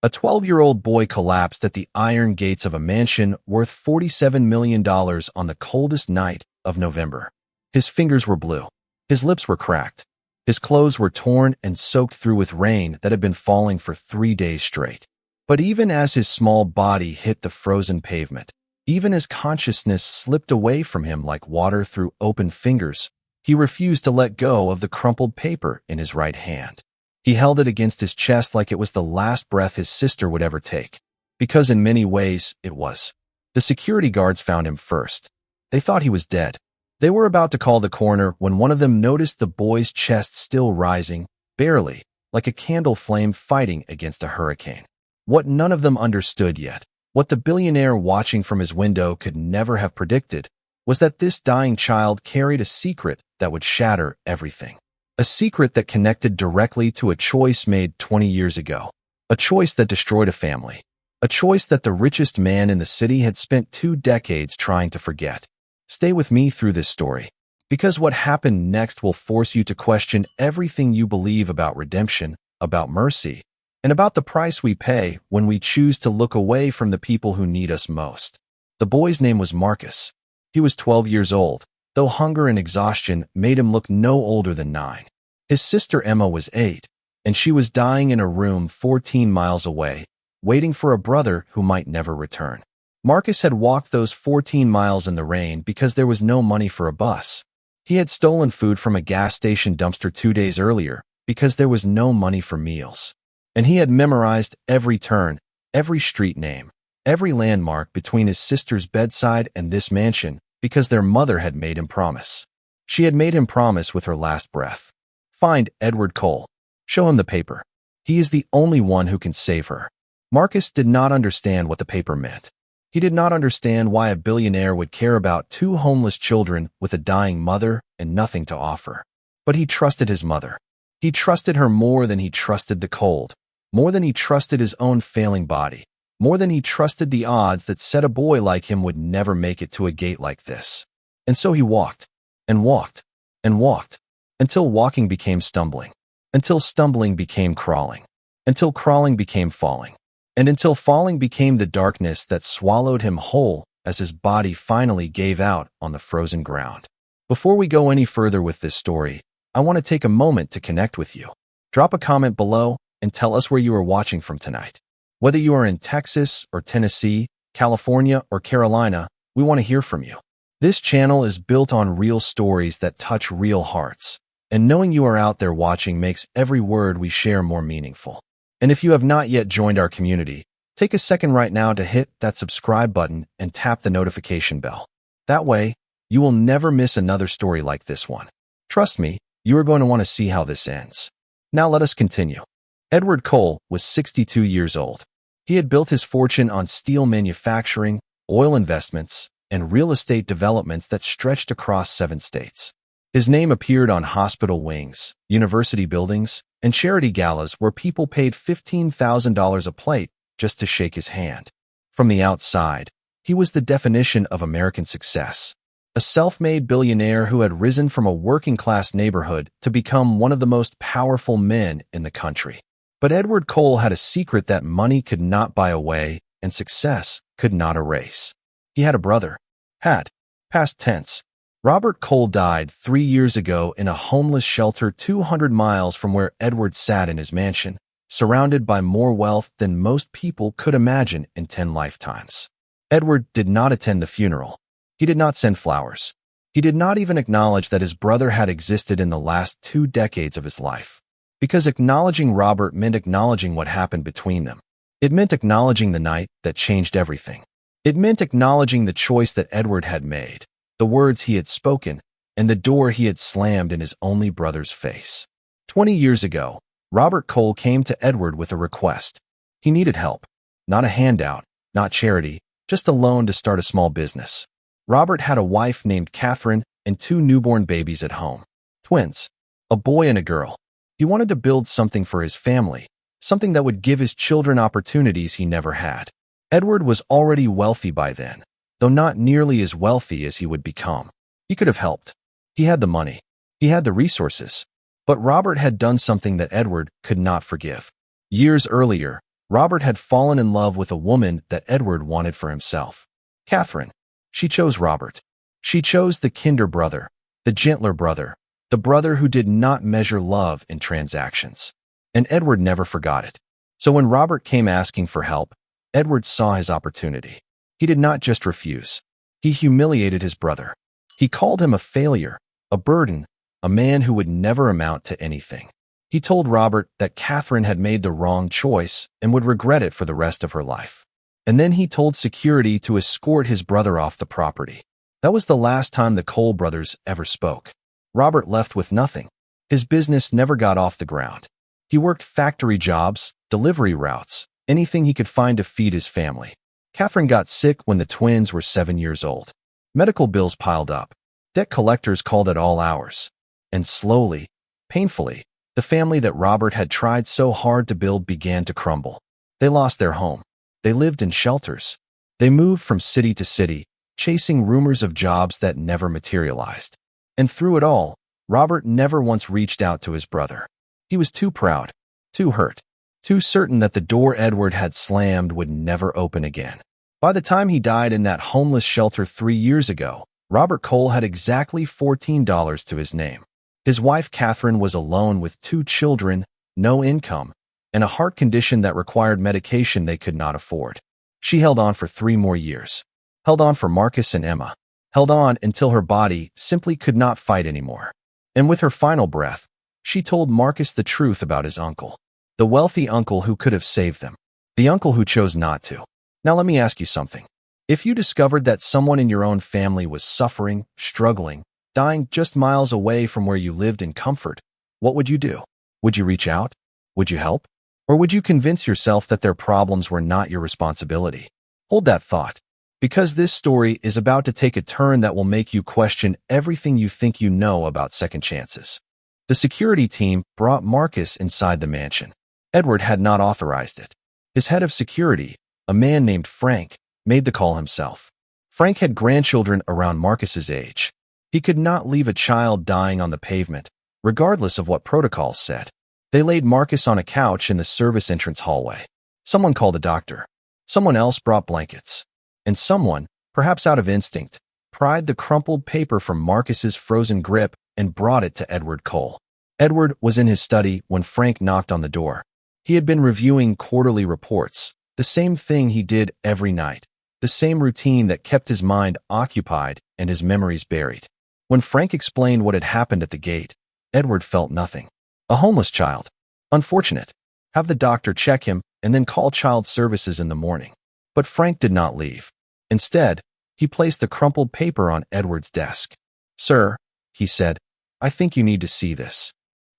A 12-year-old boy collapsed at the iron gates of a mansion worth $47 million on the coldest night of November. His fingers were blue. His lips were cracked. His clothes were torn and soaked through with rain that had been falling for 3 days straight. But even as his small body hit the frozen pavement, even as consciousness slipped away from him like water through open fingers, he refused to let go of the crumpled paper in his right hand. He held it against his chest like it was the last breath his sister would ever take, because in many ways it was. The security guards found him first. They thought he was dead. They were about to call the coroner when one of them noticed the boy's chest still rising, barely, like a candle flame fighting against a hurricane. What none of them understood yet, what the billionaire watching from his window could never have predicted, was that this dying child carried a secret that would shatter everything. A secret that connected directly to a choice made 20 years ago. A choice that destroyed a family. A choice that the richest man in the city had spent 2 decades trying to forget. Stay with me through this story, because what happened next will force you to question everything you believe about redemption, about mercy, and about the price we pay when we choose to look away from the people who need us most. The boy's name was Marcus. He was 12 years old, though hunger and exhaustion made him look no older than 9. His sister Emma was 8, and she was dying in a room 14 miles away, waiting for a brother who might never return. Marcus had walked those 14 miles in the rain because there was no money for a bus. He had stolen food from a gas station dumpster 2 days earlier because there was no money for meals. And he had memorized every turn, every street name, every landmark between his sister's bedside and this mansion because their mother had made him promise. She had made him promise with her last breath. Find Edward Cole. Show him the paper. He is the only one who can save her. Marcus did not understand what the paper meant. He did not understand why a billionaire would care about 2 homeless children with a dying mother and nothing to offer. But he trusted his mother. He trusted her more than he trusted the cold, more than he trusted his own failing body, more than he trusted the odds that said a boy like him would never make it to a gate like this. And so he walked, and walked, and walked, until walking became stumbling, until stumbling became crawling, until crawling became falling, and until falling became the darkness that swallowed him whole as his body finally gave out on the frozen ground. Before we go any further with this story, I want to take a moment to connect with you. Drop a comment below and tell us where you are watching from tonight. Whether you are in Texas or Tennessee, California or Carolina, we want to hear from you. This channel is built on real stories that touch real hearts, and knowing you are out there watching makes every word we share more meaningful. And if you have not yet joined our community, take a second right now to hit that subscribe button and tap the notification bell. That way, you will never miss another story like this one. Trust me, you are going to want to see how this ends. Now let us continue. Edward Cole was 62 years old. He had built his fortune on steel manufacturing, oil investments, and real estate developments that stretched across 7 states. His name appeared on hospital wings, university buildings, and charity galas where people paid $15,000 a plate just to shake his hand. From the outside, he was the definition of American success. A self-made billionaire who had risen from a working-class neighborhood to become one of the most powerful men in the country. But Edward Cole had a secret that money could not buy away and success could not erase. He had a brother. Had. Past tense. Robert Cole died 3 years ago in a homeless shelter 200 miles from where Edward sat in his mansion, surrounded by more wealth than most people could imagine in 10 lifetimes. Edward did not attend the funeral. He did not send flowers. He did not even acknowledge that his brother had existed in the last 2 decades of his life. Because acknowledging Robert meant acknowledging what happened between them. It meant acknowledging the night that changed everything. It meant acknowledging the choice that Edward had made, the words he had spoken, and the door he had slammed in his only brother's face. 20 years ago, Robert Cole came to Edward with a request. He needed help. Not a handout, not charity, just a loan to start a small business. Robert had a wife named Catherine and 2 newborn babies at home. Twins. A boy and a girl. He wanted to build something for his family, something that would give his children opportunities he never had. Edward was already wealthy by then, though not nearly as wealthy as he would become. He could have helped. He had the money. He had the resources. But Robert had done something that Edward could not forgive. Years earlier, Robert had fallen in love with a woman that Edward wanted for himself. Catherine. She chose Robert. She chose the kinder brother, the gentler brother, the brother who did not measure love in transactions. And Edward never forgot it. So when Robert came asking for help, Edward saw his opportunity. He did not just refuse. He humiliated his brother. He called him a failure, a burden, a man who would never amount to anything. He told Robert that Catherine had made the wrong choice and would regret it for the rest of her life. And then he told security to escort his brother off the property. That was the last time the Cole brothers ever spoke. Robert left with nothing. His business never got off the ground. He worked factory jobs, delivery routes, anything he could find to feed his family. Catherine got sick when the twins were 7 years old. Medical bills piled up. Debt collectors called at all hours. And slowly, painfully, the family that Robert had tried so hard to build began to crumble. They lost their home. They lived in shelters. They moved from city to city, chasing rumors of jobs that never materialized. And through it all, Robert never once reached out to his brother. He was too proud, too hurt, too certain that the door Edward had slammed would never open again. By the time he died in that homeless shelter 3 years ago, Robert Cole had exactly $14 to his name. His wife Catherine was alone with 2 children, no income, and a heart condition that required medication they could not afford. She held on for 3 more years. Held on for Marcus and Emma. Held on until her body simply could not fight anymore. And with her final breath, she told Marcus the truth about his uncle. The wealthy uncle who could have saved them. The uncle who chose not to. Now let me ask you something. If you discovered that someone in your own family was suffering, struggling, dying just miles away from where you lived in comfort, what would you do? Would you reach out? Would you help? Or would you convince yourself that their problems were not your responsibility? Hold that thought, because this story is about to take a turn that will make you question everything you think you know about second chances. The security team brought Marcus inside the mansion. Edward had not authorized it. His head of security, a man named Frank, made the call himself. Frank had grandchildren around Marcus's age. He could not leave a child dying on the pavement, regardless of what protocols said. They laid Marcus on a couch in the service entrance hallway. Someone called a doctor. Someone else brought blankets. And someone, perhaps out of instinct, pried the crumpled paper from Marcus's frozen grip and brought it to Edward Cole. Edward was in his study when Frank knocked on the door. He had been reviewing quarterly reports, the same thing he did every night, the same routine that kept his mind occupied and his memories buried. When Frank explained what had happened at the gate, Edward felt nothing. A homeless child. Unfortunate. Have the doctor check him and then call child services in the morning. But Frank did not leave. Instead, he placed the crumpled paper on Edward's desk. "Sir," he said, "I think you need to see this."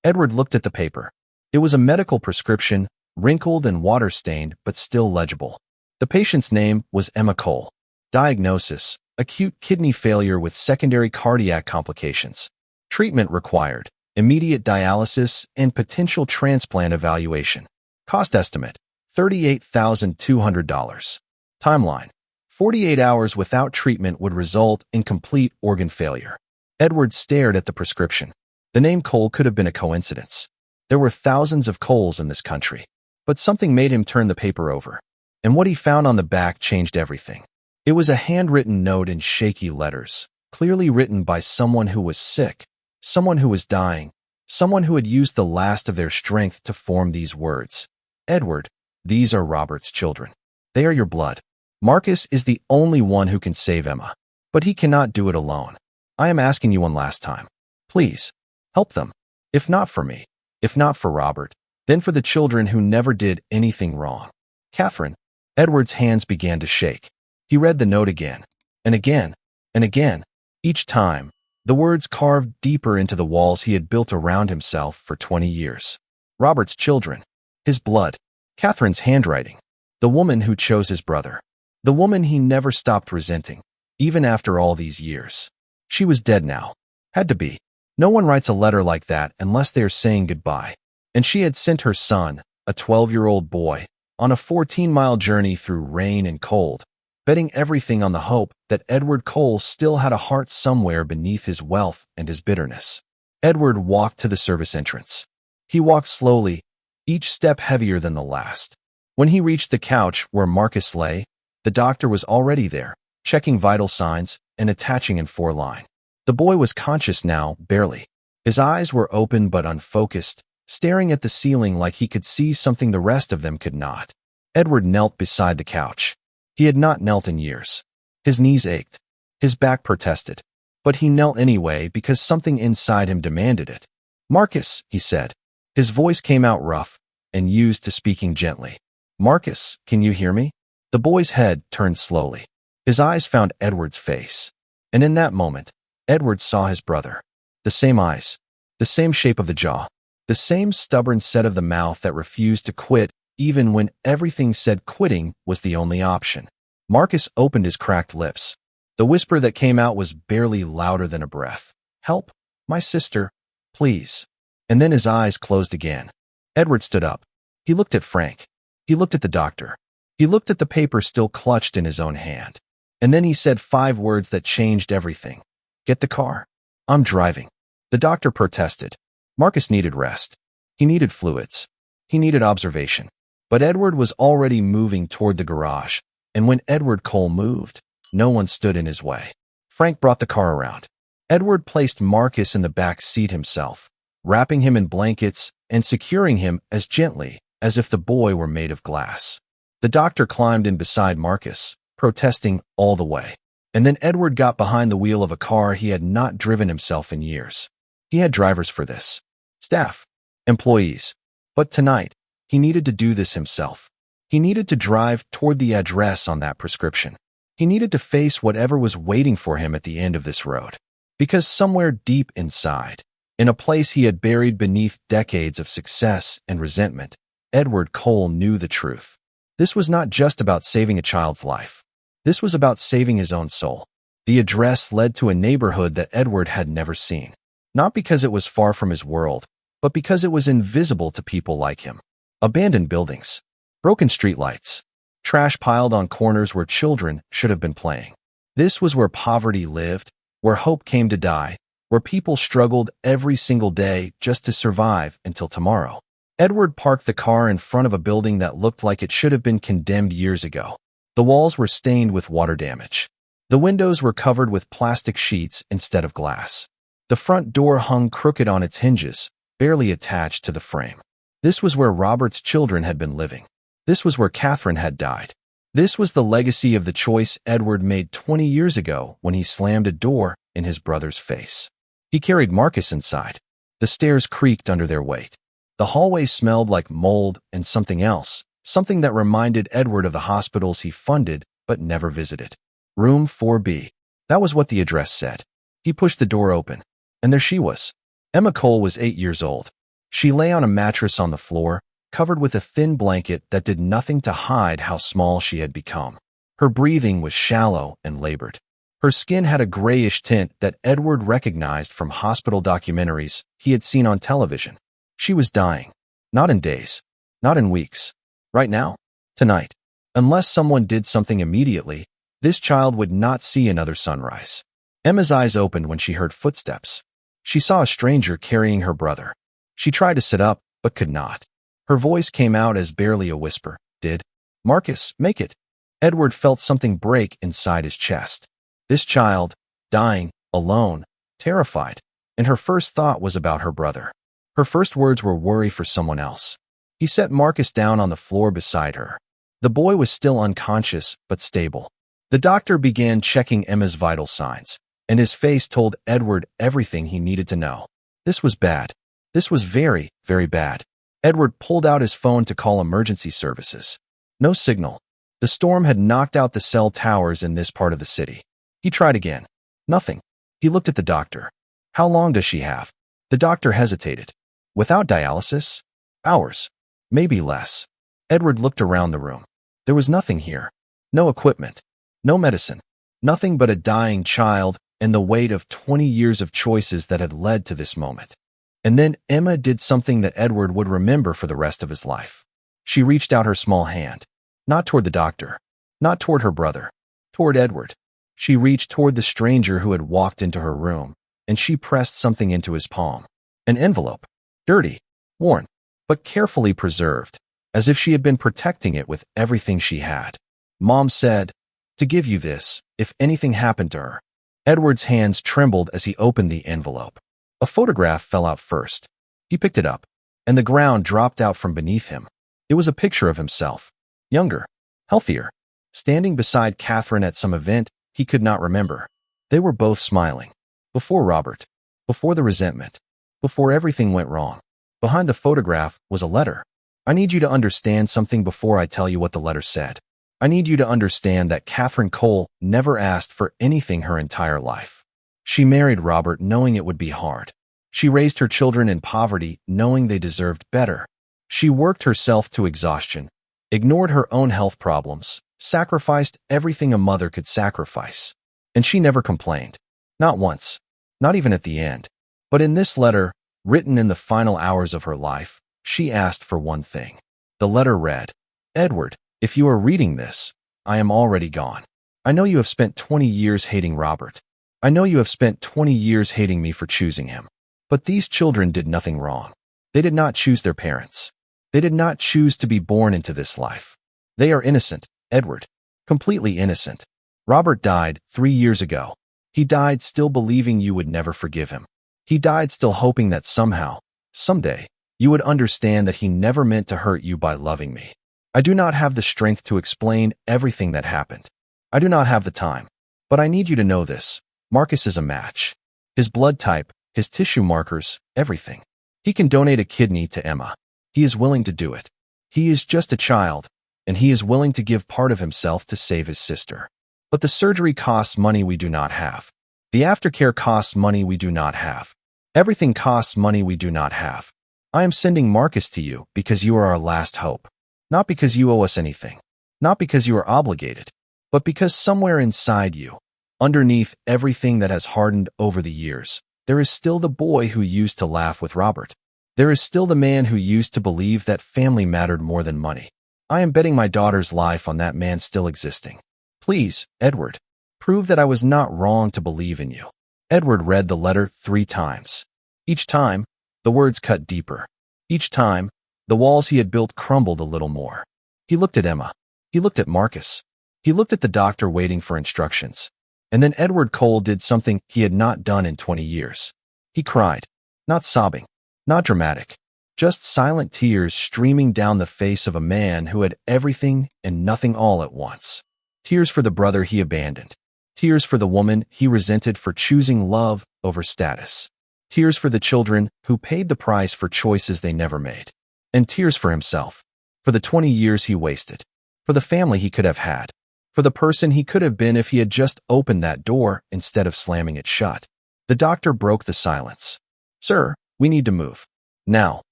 Edward looked at the paper. It was a medical prescription, wrinkled and water-stained, but still legible. The patient's name was Emma Cole. Diagnosis: acute kidney failure with secondary cardiac complications. Treatment required: immediate dialysis and potential transplant evaluation. Cost estimate: $38,200. Timeline: 48 hours without treatment would result in complete organ failure. Edward stared at the prescription. The name Cole could have been a coincidence. There were thousands of Coles in this country. But something made him turn the paper over. And what he found on the back changed everything. It was a handwritten note in shaky letters, clearly written by someone who was sick, someone who was dying, someone who had used the last of their strength to form these words. "Edward, these are Robert's children. They are your blood. Marcus is the only one who can save Emma. But he cannot do it alone. I am asking you one last time. Please, help them. If not for me, if not for Robert, then for the children who never did anything wrong." Catherine. Edward's hands began to shake. He read the note again, and again, and again. Each time, the words carved deeper into the walls he had built around himself for 20 years. Robert's children. His blood. Catherine's handwriting. The woman who chose his brother. The woman he never stopped resenting, even after all these years. She was dead now. Had to be. No one writes a letter like that unless they are saying goodbye. And she had sent her son, a 12-year-old boy, on a 14-mile journey through rain and cold, betting everything on the hope that Edward Cole still had a heart somewhere beneath his wealth and his bitterness. Edward walked to the service entrance. He walked slowly, each step heavier than the last. When he reached the couch where Marcus lay, the doctor was already there, checking vital signs and attaching in 4-line. The boy was conscious now, barely. His eyes were open but unfocused, staring at the ceiling like he could see something the rest of them could not. Edward knelt beside the couch. He had not knelt in years. His knees ached. His back protested. But he knelt anyway because something inside him demanded it. "Marcus," he said. His voice came out rough and used to speaking gently. "Marcus, can you hear me?" The boy's head turned slowly. His eyes found Edward's face. And in that moment, Edward saw his brother. The same eyes, the same shape of the jaw, the same stubborn set of the mouth that refused to quit even when everything said quitting was the only option. Marcus opened his cracked lips. The whisper that came out was barely louder than a breath. "Help, my sister, please." And then his eyes closed again. Edward stood up. He looked at Frank. He looked at the doctor. He looked at the paper still clutched in his own hand. And then he said 5 words that changed everything. "Get the car. I'm driving." The doctor protested. Marcus needed rest. He needed fluids. He needed observation. But Edward was already moving toward the garage, and when Edward Cole moved, no one stood in his way. Frank brought the car around. Edward placed Marcus in the back seat himself, wrapping him in blankets and securing him as gently as if the boy were made of glass. The doctor climbed in beside Marcus, protesting all the way. And then Edward got behind the wheel of a car he had not driven himself in years. He had drivers for this. Staff. Employees. But tonight, he needed to do this himself. He needed to drive toward the address on that prescription. He needed to face whatever was waiting for him at the end of this road. Because somewhere deep inside, in a place he had buried beneath decades of success and resentment, Edward Cole knew the truth. This was not just about saving a child's life. This was about saving his own soul. The address led to a neighborhood that Edward had never seen. Not because it was far from his world, but because it was invisible to people like him. Abandoned buildings. Broken streetlights. Trash piled on corners where children should have been playing. This was where poverty lived, where hope came to die, where people struggled every single day just to survive until tomorrow. Edward parked the car in front of a building that looked like it should have been condemned years ago. The walls were stained with water damage. The windows were covered with plastic sheets instead of glass. The front door hung crooked on its hinges, barely attached to the frame. This was where Robert's children had been living. This was where Catherine had died. This was the legacy of the choice Edward made 20 years ago when he slammed a door in his brother's face. He carried Marcus inside. The stairs creaked under their weight. The hallway smelled like mold and something else, something that reminded Edward of the hospitals he funded but never visited. Room 4B. That was what the address said. He pushed the door open, and there she was. Emma Cole was 8 years old. She lay on a mattress on the floor, covered with a thin blanket that did nothing to hide how small she had become. Her breathing was shallow and labored. Her skin had a grayish tint that Edward recognized from hospital documentaries he had seen on television. She was dying. Not in days. Not in weeks. Right now. Tonight. Unless someone did something immediately, this child would not see another sunrise. Emma's eyes opened when she heard footsteps. She saw a stranger carrying her brother. She tried to sit up, but could not. Her voice came out as barely a whisper. "Did Marcus make it?" Edward felt something break inside his chest. This child, dying, alone, terrified, and her first thought was about her brother. Her first words were worry for someone else. He set Marcus down on the floor beside her. The boy was still unconscious, but stable. The doctor began checking Emma's vital signs, and his face told Edward everything he needed to know. This was bad. This was very, very bad. Edward pulled out his phone to call emergency services. No signal. The storm had knocked out the cell towers in this part of the city. He tried again. Nothing. He looked at the doctor. "How long does she have?" The doctor hesitated. "Without dialysis? Hours. Maybe less." Edward looked around the room. There was nothing here. No equipment. No medicine. Nothing but a dying child and the weight of 20 years of choices that had led to this moment. And then Emma did something that Edward would remember for the rest of his life. She reached out her small hand. Not toward the doctor. Not toward her brother. Toward Edward. She reached toward the stranger who had walked into her room, and she pressed something into his palm. An envelope. Dirty. Worn. But carefully preserved. as if she had been protecting it with everything she had. Mom said, "To give you this, if anything happened to her." Edward's hands trembled as he opened the envelope. A photograph fell out first. He picked it up, and the ground dropped out from beneath him. It was a picture of himself, younger, healthier, standing beside Catherine at some event he could not remember. They were both smiling. Before Robert, before the resentment, before everything went wrong. Behind the photograph was a letter. "I need you to understand something before I tell you what the letter said. I need you to understand that Catherine Cole never asked for anything her entire life. She married Robert knowing it would be hard. She raised her children in poverty knowing they deserved better. She worked herself to exhaustion, ignored her own health problems, sacrificed everything a mother could sacrifice. And she never complained. Not once. Not even at the end. But in this letter, written in the final hours of her life, she asked for one thing." The letter read, "Edward, if you are reading this, I am already gone. I know you have spent 20 years hating Robert. I know you have spent 20 years hating me for choosing him. But these children did nothing wrong. They did not choose their parents. They did not choose to be born into this life. They are innocent, Edward. Completely innocent. Robert died 3 years ago. He died still believing you would never forgive him. He died still hoping that somehow, someday, you would understand that he never meant to hurt you by loving me. I do not have the strength to explain everything that happened. I do not have the time. But I need you to know this. Marcus is a match. His blood type, his tissue markers, everything. He can donate a kidney to Emma. He is willing to do it. He is just a child, and he is willing to give part of himself to save his sister. But the surgery costs money we do not have. The aftercare costs money we do not have. Everything costs money we do not have. I am sending Marcus to you because you are our last hope. Not because you owe us anything. Not because you are obligated. But because somewhere inside you, underneath everything that has hardened over the years, there is still the boy who used to laugh with Robert. There is still the man who used to believe that family mattered more than money. I am betting my daughter's life on that man still existing. Please, Edward, prove that I was not wrong to believe in you." Edward read the letter 3 times. Each time, the words cut deeper. Each time, the walls he had built crumbled a little more. He looked at Emma. He looked at Marcus. He looked at the doctor waiting for instructions. And then Edward Cole did something he had not done in 20 years. He cried. Not sobbing. Not dramatic. Just silent tears streaming down the face of a man who had everything and nothing all at once. Tears for the brother he abandoned. Tears for the woman he resented for choosing love over status. Tears for the children who paid the price for choices they never made. And tears for himself. For the 20 years he wasted. For the family he could have had. For the person he could have been if he had just opened that door instead of slamming it shut. The doctor broke the silence. "Sir, we need to move. Now."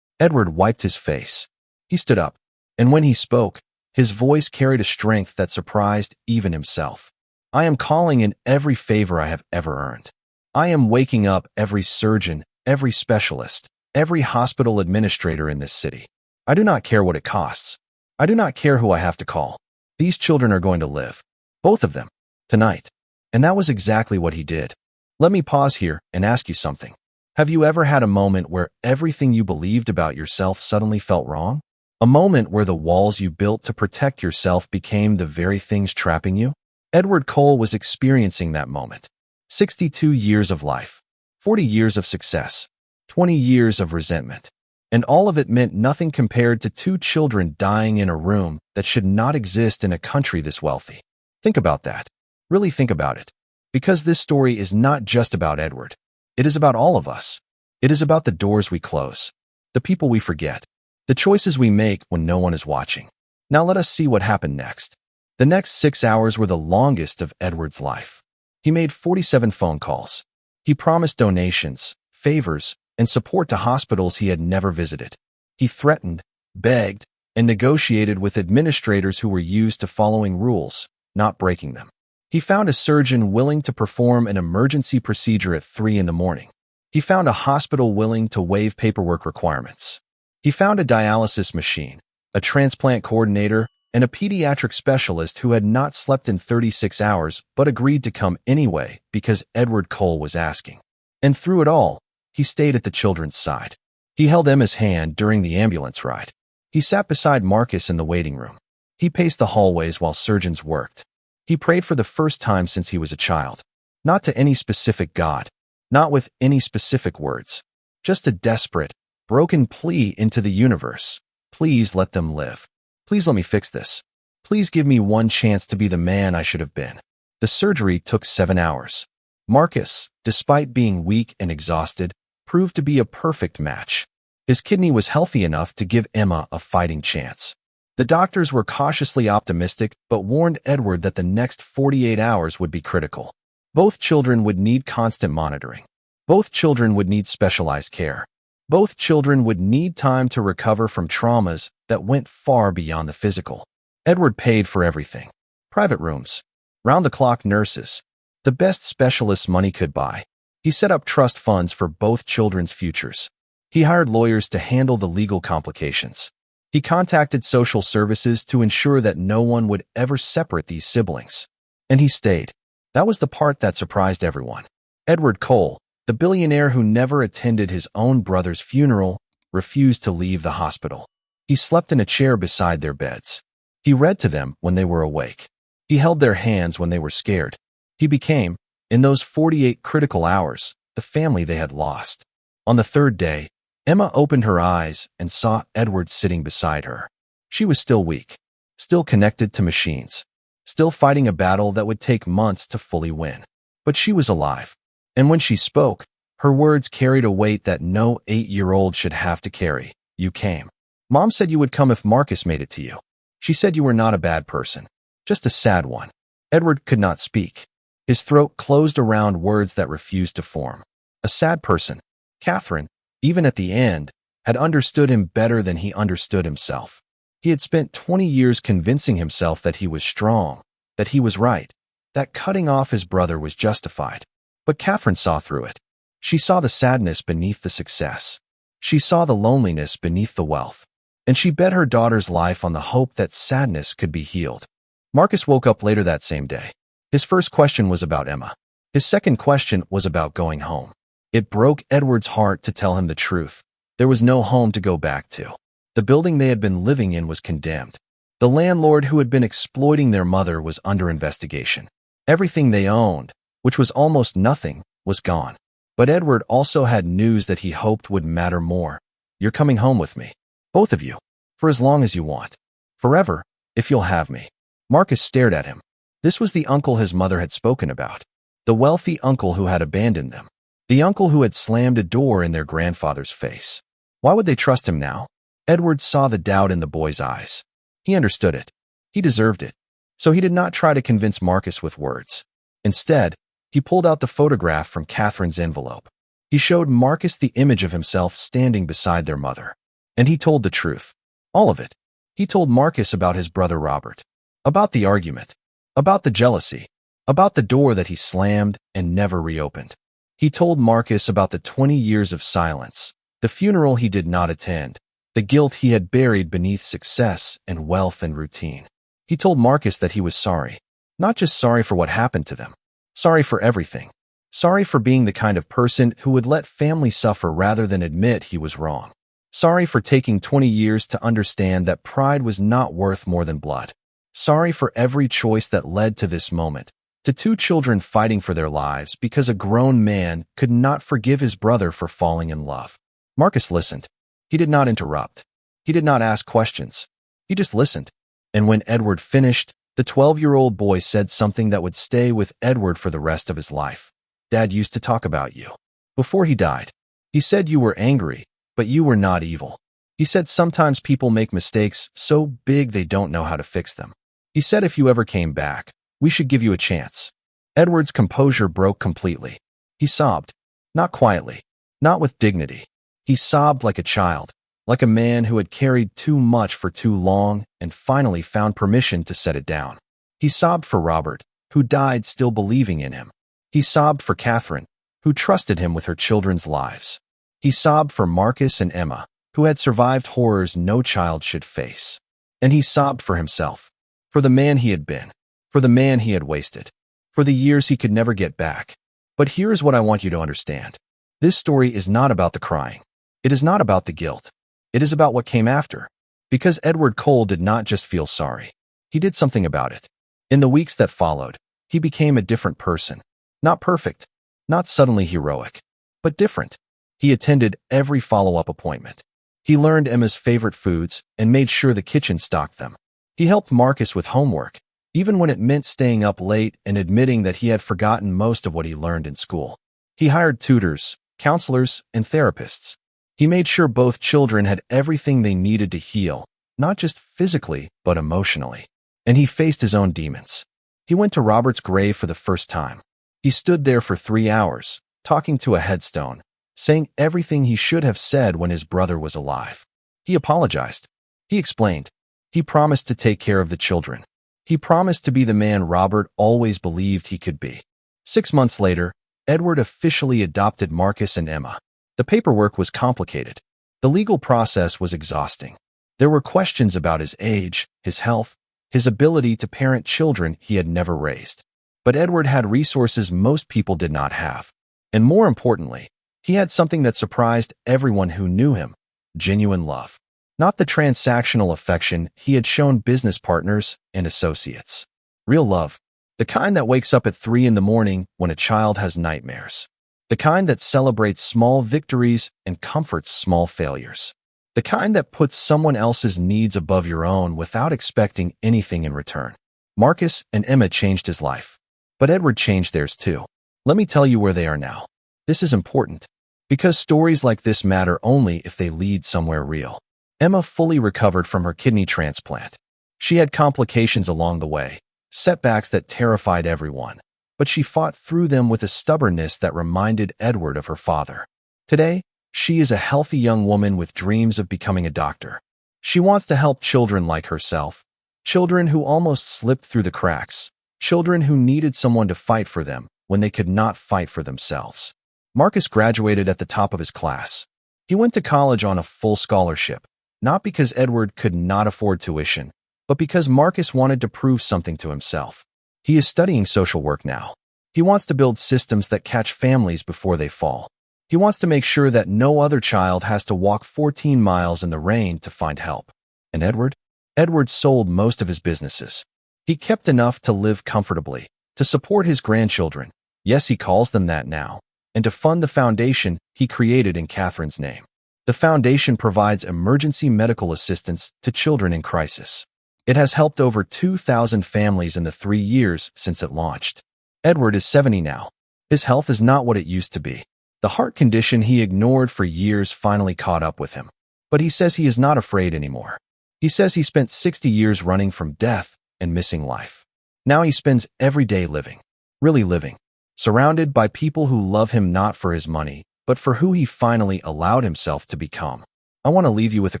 Edward wiped his face. He stood up. And when he spoke, his voice carried a strength that surprised even himself. "I am calling in every favor I have ever earned. I am waking up every surgeon, every specialist, every hospital administrator in this city. I do not care what it costs. I do not care who I have to call. These children are going to live. Both of them. Tonight." And that was exactly what he did. Let me pause here and ask you something. Have you ever had a moment where everything you believed about yourself suddenly felt wrong? A moment where the walls you built to protect yourself became the very things trapping you? Edward Cole was experiencing that moment. 62 years of life, 40 years of success, 20 years of resentment. And all of it meant nothing compared to 2 children dying in a room that should not exist in a country this wealthy. Think about that. Really think about it. Because this story is not just about Edward. It is about all of us. It is about the doors we close, the people we forget, the choices we make when no one is watching. Now let us see what happened next. The next 6 hours were the longest of Edward's life. He made 47 phone calls. He promised donations, favors, and support to hospitals he had never visited. He threatened, begged, and negotiated with administrators who were used to following rules, not breaking them. He found a surgeon willing to perform an emergency procedure at 3 in the morning. He found a hospital willing to waive paperwork requirements. He found a dialysis machine, a transplant coordinator, and a pediatric specialist who had not slept in 36 hours but agreed to come anyway because Edward Cole was asking. And through it all, he stayed at the children's side. He held Emma's hand during the ambulance ride. He sat beside Marcus in the waiting room. He paced the hallways while surgeons worked. He prayed for the first time since he was a child. Not to any specific god, not with any specific words, just a desperate, broken plea into the universe. Please let them live. Please let me fix this. Please give me one chance to be the man I should have been. The surgery took 7 hours. Marcus, despite being weak and exhausted, proved to be a perfect match. His kidney was healthy enough to give Emma a fighting chance. The doctors were cautiously optimistic but warned Edward that the next 48 hours would be critical. Both children would need constant monitoring. Both children would need specialized care. Both children would need time to recover from traumas that went far beyond the physical. Edward paid for everything. Private rooms, round-the-clock nurses, the best specialists money could buy. He set up trust funds for both children's futures. He hired lawyers to handle the legal complications. He contacted social services to ensure that no one would ever separate these siblings. And he stayed. That was the part that surprised everyone. Edward Cole, the billionaire who never attended his own brother's funeral, refused to leave the hospital. He slept in a chair beside their beds. He read to them when they were awake. He held their hands when they were scared. He became, in those 48 critical hours, the family they had lost. On the third day, Emma opened her eyes and saw Edward sitting beside her. She was still weak, still connected to machines, still fighting a battle that would take months to fully win. But she was alive. And when she spoke, her words carried a weight that no 8-year-old should have to carry. You came. Mom said you would come if Marcus made it to you. She said you were not a bad person, just a sad one. Edward could not speak. His throat closed around words that refused to form. A sad person. Catherine, even at the end, had understood him better than he understood himself. He had spent 20 years convincing himself that he was strong, that he was right, that cutting off his brother was justified. But Catherine saw through it. She saw the sadness beneath the success. She saw the loneliness beneath the wealth. And she bet her daughter's life on the hope that sadness could be healed. Marcus woke up later that same day. His first question was about Emma. His second question was about going home. It broke Edward's heart to tell him the truth. There was no home to go back to. The building they had been living in was condemned. The landlord who had been exploiting their mother was under investigation. Everything they owned, which was almost nothing, was gone. But Edward also had news that he hoped would matter more. You're coming home with me. Both of you. For as long as you want. Forever, if you'll have me. Marcus stared at him. This was the uncle his mother had spoken about. The wealthy uncle who had abandoned them. The uncle who had slammed a door in their grandfather's face. Why would they trust him now? Edward saw the doubt in the boy's eyes. He understood it. He deserved it. So he did not try to convince Marcus with words. Instead, he pulled out the photograph from Catherine's envelope. He showed Marcus the image of himself standing beside their mother. And he told the truth. All of it. He told Marcus about his brother Robert. About the argument. About the jealousy. About the door that he slammed and never reopened. He told Marcus about the 20 years of silence, the funeral he did not attend, the guilt he had buried beneath success and wealth and routine. He told Marcus that he was sorry. Not just sorry for what happened to them. Sorry for everything. Sorry for being the kind of person who would let family suffer rather than admit he was wrong. Sorry for taking 20 years to understand that pride was not worth more than blood. Sorry for every choice that led to this moment. To 2 children fighting for their lives because a grown man could not forgive his brother for falling in love. Marcus listened. He did not interrupt. He did not ask questions. He just listened. And when Edward finished, the 12-year-old boy said something that would stay with Edward for the rest of his life. Dad used to talk about you. Before he died, he said you were angry, but you were not evil. He said sometimes people make mistakes so big they don't know how to fix them. He said if you ever came back, we should give you a chance. Edward's composure broke completely. He sobbed. Not quietly. Not with dignity. He sobbed like a child, like a man who had carried too much for too long and finally found permission to set it down. He sobbed for Robert, who died still believing in him. He sobbed for Catherine, who trusted him with her children's lives. He sobbed for Marcus and Emma, who had survived horrors no child should face. And he sobbed for himself, for the man he had been, for the man he had wasted, for the years he could never get back. But here is what I want you to understand. This story is not about the crying. It is not about the guilt. It is about what came after. Because Edward Cole did not just feel sorry. He did something about it. In the weeks that followed, he became a different person. Not perfect, not suddenly heroic, but different. He attended every follow-up appointment. He learned Emma's favorite foods and made sure the kitchen stocked them. He helped Marcus with homework, even when it meant staying up late and admitting that he had forgotten most of what he learned in school. He hired tutors, counselors, and therapists. He made sure both children had everything they needed to heal, not just physically, but emotionally. And he faced his own demons. He went to Robert's grave for the first time. He stood there for 3 hours, talking to a headstone, saying everything he should have said when his brother was alive. He apologized. He explained. He promised to take care of the children. He promised to be the man Robert always believed he could be. 6 months later, Edward officially adopted Marcus and Emma. The paperwork was complicated. The legal process was exhausting. There were questions about his age, his health, his ability to parent children he had never raised. But Edward had resources most people did not have. And more importantly, he had something that surprised everyone who knew him: genuine love. Not the transactional affection he had shown business partners and associates. Real love. The kind that wakes up at 3 in the morning when a child has nightmares. The kind that celebrates small victories and comforts small failures. The kind that puts someone else's needs above your own without expecting anything in return. Marcus and Emma changed his life. But Edward changed theirs too. Let me tell you where they are now. This is important, because stories like this matter only if they lead somewhere real. Emma fully recovered from her kidney transplant. She had complications along the way, setbacks that terrified everyone, but she fought through them with a stubbornness that reminded Edward of her father. Today, she is a healthy young woman with dreams of becoming a doctor. She wants to help children like herself, children who almost slipped through the cracks, children who needed someone to fight for them when they could not fight for themselves. Marcus graduated at the top of his class. He went to college on a full scholarship, not because Edward could not afford tuition, but because Marcus wanted to prove something to himself. He is studying social work now. He wants to build systems that catch families before they fall. He wants to make sure that no other child has to walk 14 miles in the rain to find help. And Edward? Edward sold most of his businesses. He kept enough to live comfortably, to support his grandchildren, yes, he calls them that now, and to fund the foundation he created in Catherine's name. The foundation provides emergency medical assistance to children in crisis. It has helped over 2,000 families in the 3 years since it launched. Edward is 70 now. His health is not what it used to be. The heart condition he ignored for years finally caught up with him. But he says he is not afraid anymore. He says he spent 60 years running from death and missing life. Now he spends every day living, really living, surrounded by people who love him not for his money, but for who he finally allowed himself to become. I want to leave you with a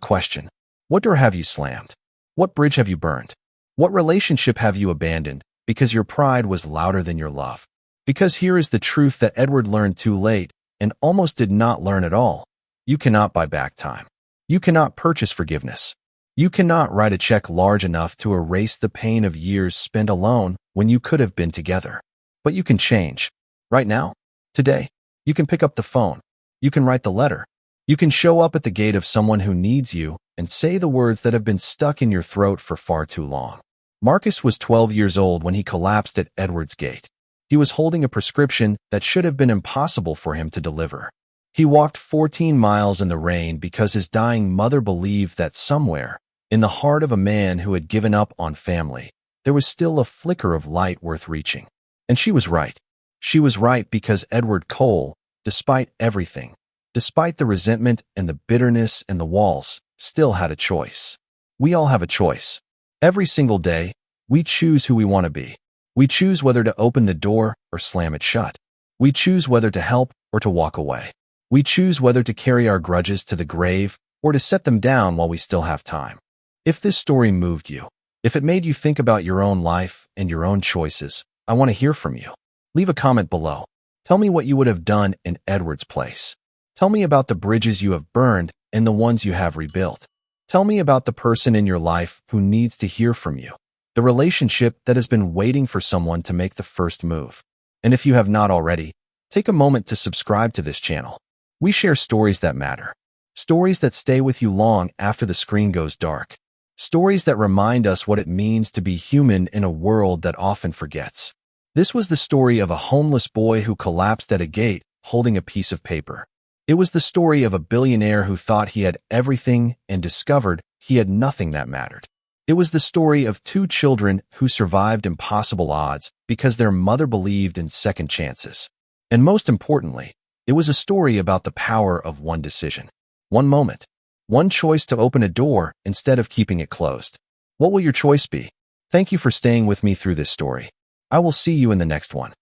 question. What door have you slammed? What bridge have you burned? What relationship have you abandoned because your pride was louder than your love? Because here is the truth that Edward learned too late and almost did not learn at all. You cannot buy back time. You cannot purchase forgiveness. You cannot write a check large enough to erase the pain of years spent alone when you could have been together. But you can change. Right now, today, you can pick up the phone. You can write the letter. You can show up at the gate of someone who needs you and say the words that have been stuck in your throat for far too long. Marcus was 12 years old when he collapsed at Edward's gate. He was holding a prescription that should have been impossible for him to deliver. He walked 14 miles in the rain because his dying mother believed that somewhere, in the heart of a man who had given up on family, there was still a flicker of light worth reaching. And she was right. She was right because Edward Cole, despite everything, despite the resentment and the bitterness and the walls, still had a choice. We all have a choice. Every single day, we choose who we want to be. We choose whether to open the door or slam it shut. We choose whether to help or to walk away. We choose whether to carry our grudges to the grave or to set them down while we still have time. If this story moved you, if it made you think about your own life and your own choices, I want to hear from you. Leave a comment below. Tell me what you would have done in Edward's place. Tell me about the bridges you have burned and the ones you have rebuilt. Tell me about the person in your life who needs to hear from you, the relationship that has been waiting for someone to make the first move. And if you have not already, take a moment to subscribe to this channel. We share stories that matter, Stories that stay with you long after the screen goes dark. Stories that remind us what it means to be human in a world that often forgets. This was the story of a homeless boy who collapsed at a gate, holding a piece of paper. It was the story of a billionaire who thought he had everything and discovered he had nothing that mattered. It was the story of two children who survived impossible odds because their mother believed in second chances. And most importantly, it was a story about the power of one decision, one moment, one choice to open a door instead of keeping it closed. What will your choice be? Thank you for staying with me through this story. I will see you in the next one.